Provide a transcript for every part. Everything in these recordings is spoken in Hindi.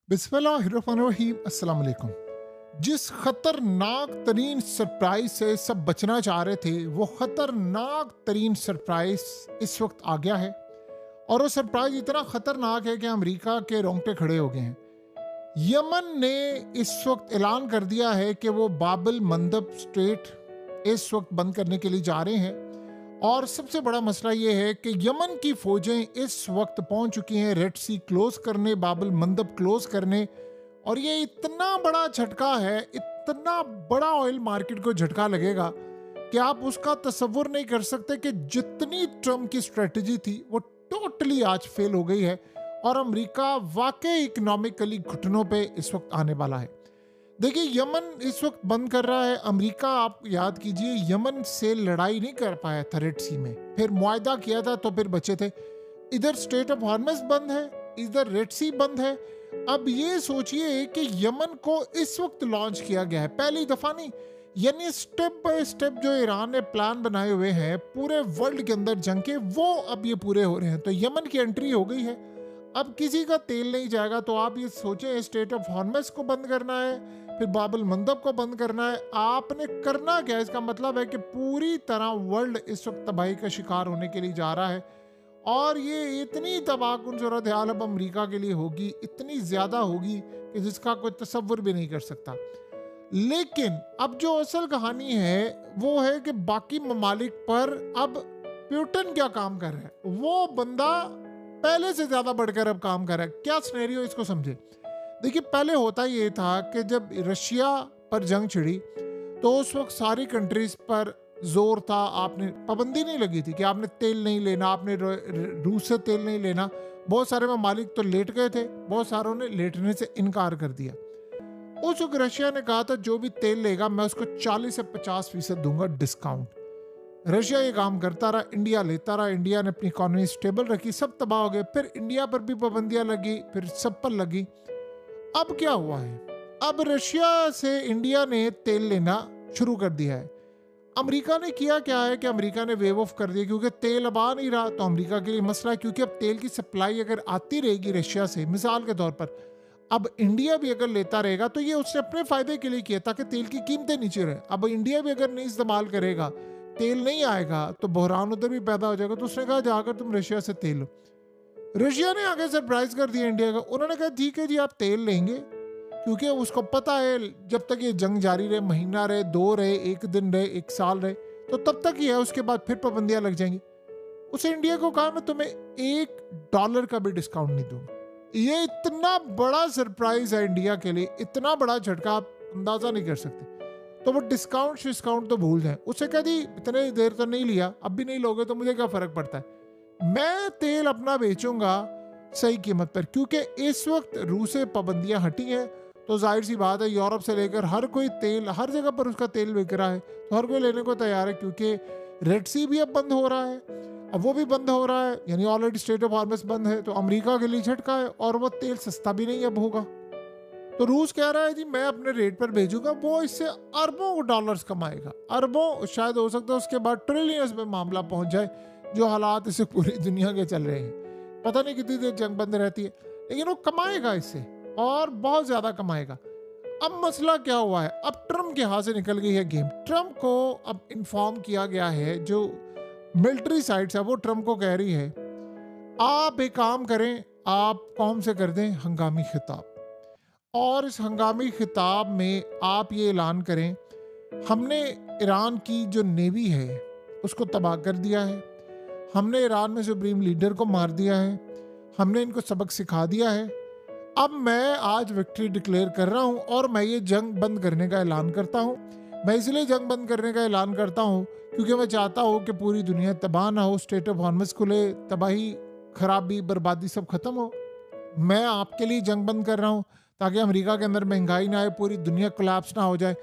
बिस्मिल्लाहिर्रहमानिर्रहीम अस्सलाम वालेकुम। जिस खतरनाक तरीन सरप्राइज से सब बचना चाह रहे थे वो खतरनाक तरीन सरप्राइज इस वक्त आ गया है। और वो सरप्राइज इतना खतरनाक है कि अमेरिका के रोंगटे खड़े हो गए हैं। यमन ने इस वक्त ऐलान कर दिया है कि वो बाबल मंदब स्ट्रेट इस वक्त बंद करने के लिए जा रहे हैं। और सबसे बड़ा मसला ये है कि यमन की फौजें इस वक्त पहुंच चुकी हैं रेड सी क्लोज करने, बाबल मंदब क्लोज करने। और ये इतना बड़ा झटका है, इतना बड़ा ऑयल मार्केट को झटका लगेगा कि आप उसका तसव्वुर नहीं कर सकते कि जितनी ट्रम्प की स्ट्रेटजी थी वो टोटली आज फेल हो गई है। और अमेरिका वाकई इकोनॉमिकली घुटनों पे इस वक्त आने वाला है। देखिए, यमन इस वक्त बंद कर रहा है। अमेरिका, आप याद कीजिए, यमन से लड़ाई नहीं कर पाया था रेड सी में, फिर मुआहदा किया था तो फिर बचे थे। इधर स्ट्रेट ऑफ हॉर्मस बंद है, इधर रेड सी बंद है। अब ये सोचिए कि यमन को इस वक्त लॉन्च किया गया है, पहली दफा नहीं, यानी स्टेप बाय स्टेप जो ईरान ने प्लान बनाए हुए हैं पूरे वर्ल्ड के अंदर जंग के, वो अब ये पूरे हो रहे हैं। तो यमन की एंट्री हो गई है। अब किसी का तेल नहीं जाएगा। तो आप ये सोचें, स्टेट ऑफ हॉर्मस को बंद करना है, फिर बाबल मंदब को बंद करना है। आपने करना क्या? इसका मतलब है कि पूरी तरह वर्ल्ड इस वक्त तबाही का शिकार होने के लिए जा रहा है। और ये इतनी तबाहकुन सूरत हाल अब अमेरिका के लिए होगी, इतनी ज्यादा होगी कि जिसका कोई तसव्वुर भी नहीं कर सकता। लेकिन अब जो असल कहानी है वो है कि बाकी ममालिक पर अब प्यूटन क्या काम कर रहा है। वो बंदा पहले से ज्यादा बढ़कर अब काम कर रहा है। क्या सिनेरियो, इसको समझे। देखिए, पहले होता ये था कि जब रशिया पर जंग छिड़ी तो उस वक्त सारी कंट्रीज पर जोर था, आपने पाबंदी नहीं लगी थी कि आपने तेल नहीं लेना, आपने रूस से तेल नहीं लेना। बहुत सारे ममालिक तो लेट गए थे, बहुत सारों ने लेटने से इनकार कर दिया। उस वक्त रशिया ने कहा था जो भी तेल लेगा मैं उसको 40 से 50% दूंगा डिस्काउंट। रशिया ये काम करता रहा, इंडिया लेता रहा, इंडिया ने अपनी इकोनॉमी स्टेबल रखी, सब तबाह हो गए। फिर इंडिया पर भी पाबंदियां लगी, फिर सब पर लगी। अब क्या हुआ है? अब रशिया से इंडिया ने तेल लेना शुरू कर दिया है। अमेरिका ने किया क्या है कि अमेरिका ने वेव ऑफ कर दिया, क्योंकि तेल अब आ नहीं रहा। तो अमेरिका के लिए मसला है, क्योंकि अब तेल की सप्लाई अगर आती रहेगी रशिया से, मिसाल के तौर पर अब इंडिया भी अगर लेता रहेगा तो ये उसने अपने फायदे के लिए किया ताकि तेल की कीमतें नीचे रहे। अब इंडिया भी अगर नहीं इस्तेमाल करेगा, तेल नहीं आएगा, तो बहरान उधर भी पैदा हो जाएगा। तो उसने कहा जाकर तुम रशिया से तेल लो। रशिया ने आगे सरप्राइज कर दिया इंडिया का। उन्होंने कहा ठीक है जी, आप तेल लेंगे, क्योंकि उसको पता है जब तक ये जंग जारी रहे, महीना रहे, 2 रहे, 1 दिन रहे, 1 साल रहे, तो तब तक ही है, उसके बाद फिर पाबंदियां लग जाएंगी। उसे इंडिया को कहा मैं तुम्हें $1 का भी डिस्काउंट नहीं दूंगा। ये इतना बड़ा सरप्राइज है इंडिया के लिए, इतना बड़ा झटका आप अंदाजा नहीं कर सकते। तो वो डिस्काउंट तो भूल जाए। उसे कह दी इतने देर तो नहीं लिया, अब भी नहीं लोगे तो मुझे क्या फर्क पड़ता है, मैं तेल अपना बेचूंगा सही कीमत पर। क्योंकि इस वक्त रूस से पाबंदियां हटी हैं, तो जाहिर सी बात है यूरोप से लेकर हर कोई तेल, हर जगह पर उसका तेल बिक रहा है, तो हर कोई लेने को तैयार है। क्योंकि रेड सी भी अब बंद हो रहा है, अब वो भी बंद हो रहा है, यानी ऑलरेडी स्टेट ऑफ हॉर्मस बंद है। तो अमेरिका के लिए झटका है, और वो तेल सस्ता भी नहीं अब होगा। तो रूस कह रहा है जी मैं अपने रेट पर भेजूंगा, वो इससे अरबों डॉलर्स कमाएगा, अरबों, शायद हो सकता है उसके बाद ट्रिलियंस में मामला पहुंच जाए, जो हालात इसे पूरी दुनिया के चल रहे हैं। पता नहीं कितनी देर जंग बंद रहती है, लेकिन वो कमाएगा इससे, और बहुत ज्यादा कमाएगा। अब मसला क्या हुआ है? अब ट्रम्प के हाथ से निकल गई है गेम। ट्रम्प को अब इन्फॉर्म किया गया है, जो मिलिट्री साइड है वो ट्रम्प को कह रही है आप एक काम करें, आप कौम से कर दें हंगामी खिताब, और इस हंगामी खिताब में आप ये ऐलान करें हमने ईरान की जो नेवी है उसको तबाह कर दिया है, हमने ईरान में सुप्रीम लीडर को मार दिया है, हमने इनको सबक सिखा दिया है। अब मैं आज विक्ट्री डिक्लेयर कर रहा हूं और मैं ये जंग बंद करने का ऐलान करता हूं। मैं इसलिए जंग बंद करने का ऐलान करता हूं क्योंकि मैं चाहता हूं कि पूरी दुनिया तबाह ना हो, स्टेट ऑफ हॉर्मस खुले, तबाही, खराबी, बर्बादी सब खत्म हो। मैं आपके लिए जंग बंद कर रहा हूं ताकि अमेरिका के अंदर महंगाई ना आए, पूरी दुनिया कोलैप्स ना हो जाए,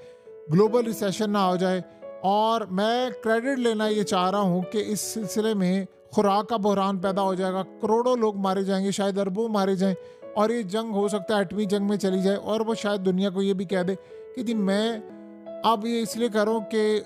ग्लोबल रिसेशन ना हो जाए। और मैं क्रेडिट लेना ये चाह रहा हूँ कि इस सिलसिले में खुराक का बहरान पैदा हो जाएगा, करोड़ों लोग मारे जाएंगे, शायद अरबों मारे जाएं, और ये जंग हो सकता है एटमी जंग में चली जाए। और वो शायद दुनिया को ये भी कह दे कि जी मैं अब ये इसलिए कर रहा हूँ कि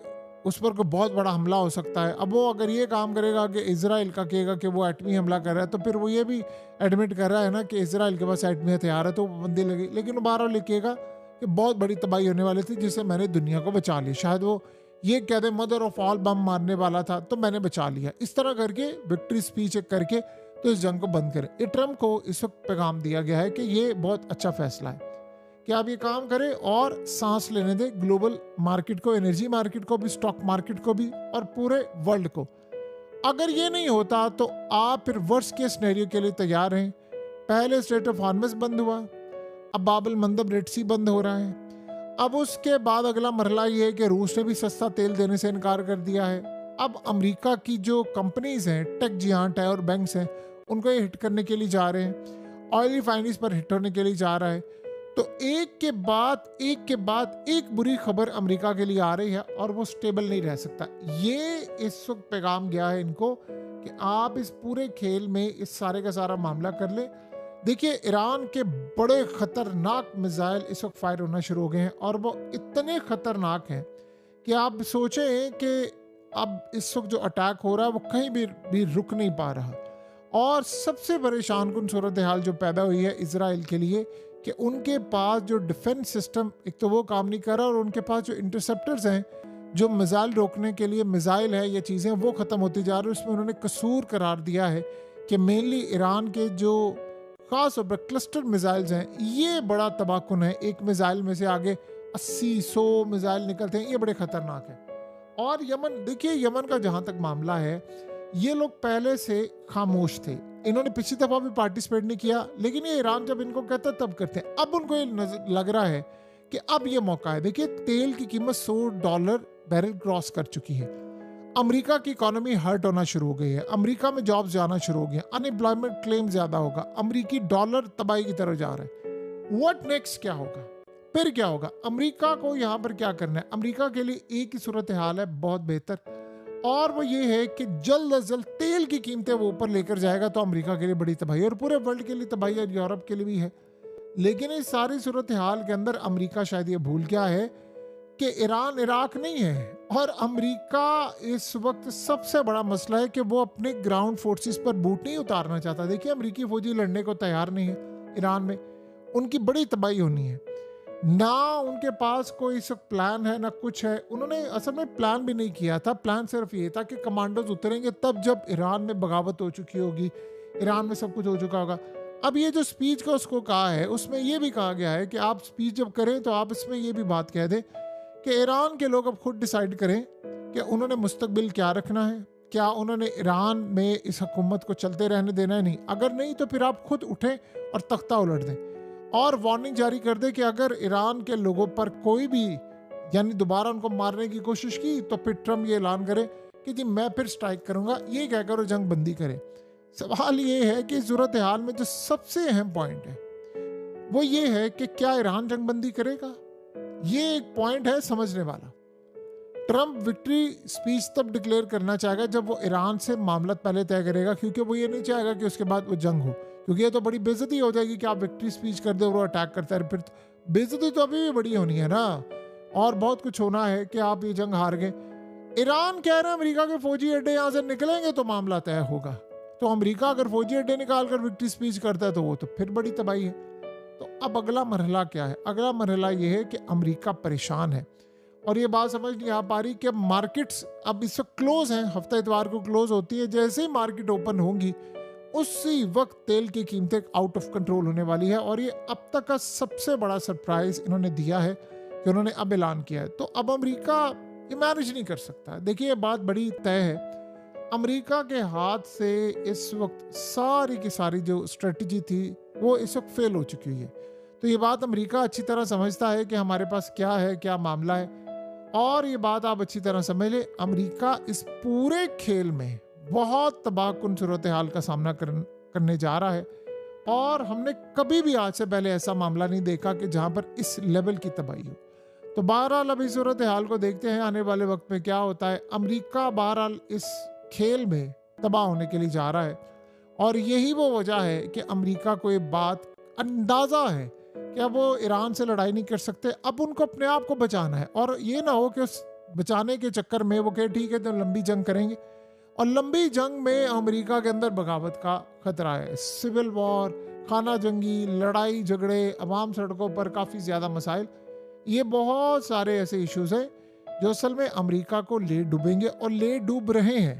उस पर कोई बहुत बड़ा हमला हो सकता है। अब वो अगर ये काम करेगा कि इजराइल का कहेगा कि वो एटमी हमला कर रहा है, तो फिर वो ये भी एडमिट कर रहा है ना कि इजराइल के पास एटमी हथियार है, तो बंदी लगी। लेकिन वो बार बार लिखेगा कि बहुत बड़ी तबाही होने वाली थी जिससे मैंने दुनिया को बचा लिया। शायद वो ये कह दे मदर ऑफ ऑल बम मारने वाला था तो मैंने बचा लिया। इस तरह करके विक्ट्री स्पीच करके तो इस जंग को बंद करें। ये ट्रम्प को इस वक्त पैगाम दिया गया है कि ये बहुत अच्छा फैसला है कि आप ये काम करें और सांस लेने दें ग्लोबल मार्केट को, एनर्जी मार्केट को भी, स्टॉक मार्केट को भी और पूरे वर्ल्ड को। अगर ये नहीं होता तो आप फिर वर्स्ट केस सिनेरियो के लिए तैयार हैं। पहले स्ट्रेट ऑफ हॉर्मस बंद हुआ, अब बाब अल मंदब रेड सी बंद हो रहा है। अब उसके बाद अगला मरहला ये है कि रूस ने भी सस्ता तेल देने से इनकार कर दिया है। अब अमेरिका की जो कंपनीज हैं, टेक जियांट है और बैंक्स हैं, उनको ये हिट करने के लिए जा रहे हैं। ऑयल रिफाइनरीज पर हिट होने के लिए जा रहा है। तो एक के बाद एक बुरी खबर अमेरिका के लिए आ रही है और वो स्टेबल नहीं रह सकता। ये इस वक्त पैगाम गया है इनको कि आप इस पूरे खेल में इस सारे का सारा मामला कर ले। देखिए, ईरान के बड़े खतरनाक मिसाइल इस वक्त फायर होना शुरू हो गए हैं और वो इतने खतरनाक हैं कि आप सोचें कि अब इस वक्त जो अटैक हो रहा है वो कहीं भी रुक नहीं पा रहा। और सबसे परेशान कुन सूरत हाल जो पैदा हुई है इजराइल के लिए कि उनके पास जो डिफेंस सिस्टम एक तो वो काम नहीं कर रहा, और उनके पास जो इंटरसेप्टर्स हैं, जो मिसाइल रोकने के लिए मिसाइल है, ये चीज़ें वो ख़त्म होती जा रही है। उसमें उन्होंने कसूर करार दिया है कि मेनली ईरान के जो खास तौर पर क्लस्टर मिसाइल्स हैं, ये बड़ा तबाहकुन है। एक मिसाइल में से आगे 80-100 मिसाइल निकलते हैं, ये बड़े खतरनाक हैं। और यमन, देखिए यमन का जहाँ तक मामला है, ये लोग पहले से खामोश थे। इन्होंने पिछली दफा भी पार्टिसिपेट नहीं किया, लेकिन ये ईरान जब इनको कहता है तब करते हैं। अब उनको ये लग रहा है कि अब ये मौका है। देखिए, तेल की कीमत $100 बैरल क्रॉस कर चुकी है। अमेरिका की इकोनॉमी हर्ट होना शुरू हो गई है। अमेरिका में जॉब्स जाना शुरू हो गए, अनएम्प्लॉयमेंट क्लेम ज्यादा होगा, अमेरिकी डॉलर तबाही की तरफ जा रहा है। व्हाट नेक्स्ट, क्या होगा, फिर क्या होगा? अमेरिका को यहाँ पर क्या करना है? अमेरिका के लिए एक ही सूरत हाल है, बहुत बेहतर, और वो ये है कि जल्द अज जल्द तेल की कीमतें वो ऊपर लेकर जाएगा तो अमेरिका के लिए बड़ी तबाही और पूरे वर्ल्ड के लिए तबाही और यूरोप के लिए भी है। लेकिन इस सारी सूरत हाल के अंदर अमेरिका शायद ये भूल गया है कि ईरान इराक नहीं है। और अमेरिका इस वक्त सबसे बड़ा मसला है कि वो अपने ग्राउंड फोर्सेस पर बूट नहीं उतारना चाहता। देखिए, अमेरिकी फौजी लड़ने को तैयार नहीं है ईरान में, उनकी बड़ी तबाही होनी है। ना उनके पास कोई इस वक्त प्लान है ना कुछ है। उन्होंने असल में प्लान भी नहीं किया था। प्लान सिर्फ ये था कि कमांडोज उतरेंगे तब जब ईरान में बगावत हो चुकी होगी, ईरान में सब कुछ हो चुका होगा। अब ये जो स्पीच का उसको कहा है, उसमें ये भी कहा गया है कि आप स्पीच जब करें तो आप इसमें ये भी बात कह दें कि ईरान के लोग अब खुद डिसाइड करें कि उन्होंने मुस्तकबिल क्या रखना है, क्या उन्होंने ईरान में इस हुकूमत को चलते रहने देना है। नहीं, अगर नहीं तो फिर आप खुद उठें और तख्ता उलट दें और वार्निंग जारी कर दे कि अगर ईरान के लोगों पर कोई भी यानी दोबारा उनको मारने की कोशिश की तो फिर ट्रम्प ये ऐलान करे कि जी मैं फिर स्ट्राइक करूंगा, ये कहकर वो जंग बंदी करे। सवाल ये है कि सूरत हाल में जो सबसे अहम पॉइंट है वो ये है कि क्या ईरान जंग बंदी करेगा। ये एक पॉइंट है समझने वाला। ट्रम्प विक्ट्री स्पीच तब डिक्लेयर करना चाहेगा जब वो ईरान से मामला पहले तय करेगा, क्योंकि वो ये नहीं चाहेगा कि उसके बाद वो जंग हो, क्योंकि ये तो बड़ी बेइज्जती हो जाएगी कि आप विक्ट्री स्पीच कर दे और वो अटैक करता है। फिर बेइज्जती तो अभी भी बड़ी होनी है ना, और बहुत कुछ होना है कि आप ये जंग हार गए। ईरान कह रहे हैं अमेरिका के फौजी अड्डे यहाँ से निकलेंगे तो मामला तय होगा। तो अमेरिका अगर फौजी अड्डे निकाल कर विक्ट्री स्पीच करता है तो वो तो फिर बड़ी तबाही है। तो अब अगला मरहला क्या है? अगला मरहला ये है कि अमेरिका परेशान है और ये बात समझ नहीं आ पा रही कि मार्केट्स अब इस वक्त क्लोज हैं, हफ्ता इतवार को क्लोज होती है। जैसे ही मार्केट ओपन होंगी उसी वक्त तेल की कीमतें आउट ऑफ कंट्रोल होने वाली है। और ये अब तक का सबसे बड़ा सरप्राइज इन्होंने दिया है कि उन्होंने अब ऐलान किया है। तो अब अमेरिका ये मैनेज नहीं कर सकता। देखिए, ये बात बड़ी तय है, अमेरिका के हाथ से इस वक्त सारी की सारी जो स्ट्रेटजी थी वो इस वक्त फेल हो चुकी हुई है। तो ये बात अमेरिका अच्छी तरह समझता है कि हमारे पास क्या है, क्या मामला है। और ये बात आप अच्छी तरह समझ ले, अमेरिका इस पूरे खेल में बहुत तबाहकुन सूरत हाल का सामना करने जा रहा है। और हमने कभी भी आज से पहले ऐसा मामला नहीं देखा कि जहां पर इस लेवल की तबाही हो। तो बहरहाल अभी सूरत हाल को देखते हैं आने वाले वक्त में क्या होता है। अमेरिका बहरहाल इस खेल में तबाह होने के लिए जा रहा है और यही वो वजह है कि अमेरिका को ये बात अंदाजा है कि अब वो ईरान से लड़ाई नहीं कर सकते, अब उनको अपने आप को बचाना है। और ये ना हो कि उस बचाने के चक्कर में वो कहे ठीक है तो लंबी जंग करेंगे, और लंबी जंग में अमेरिका के अंदर बगावत का खतरा है, सिविल वॉर, खाना जंगी, लड़ाई झगड़े, अवाम सड़कों पर, काफ़ी ज़्यादा मसाइल, ये बहुत सारे ऐसे इश्यूज हैं जो असल में अमेरिका को ले डूबेंगे और ले डूब रहे हैं।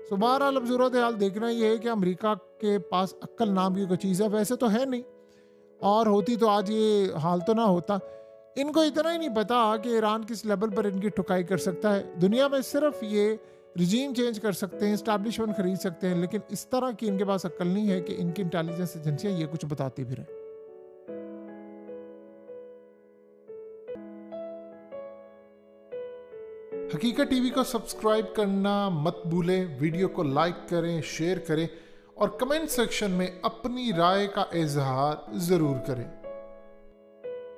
सो बहरहाल अब सूरत हाल देखना ये है कि अमेरिका के पास अक्ल नाम की कोई चीज़ है, वैसे तो है नहीं, और होती तो आज ये हाल तो ना होता। इनको इतना ही नहीं पता कि ईरान किस लेवल पर इनकी ठुकाई कर सकता है। दुनिया में सिर्फ ये रिजीम चेंज कर सकते हैं, इस्टेब्लिशमेंट खरीद सकते हैं, लेकिन इस तरह की इनके पास अक्ल नहीं है कि इनकी इंटेलिजेंस एजेंसियां ये कुछ बताती भी रहें। हकीकत टीवी को सब्सक्राइब करना मत भूलें, वीडियो को लाइक करें, शेयर करें और कमेंट सेक्शन में अपनी राय का इजहार ज़रूर करें।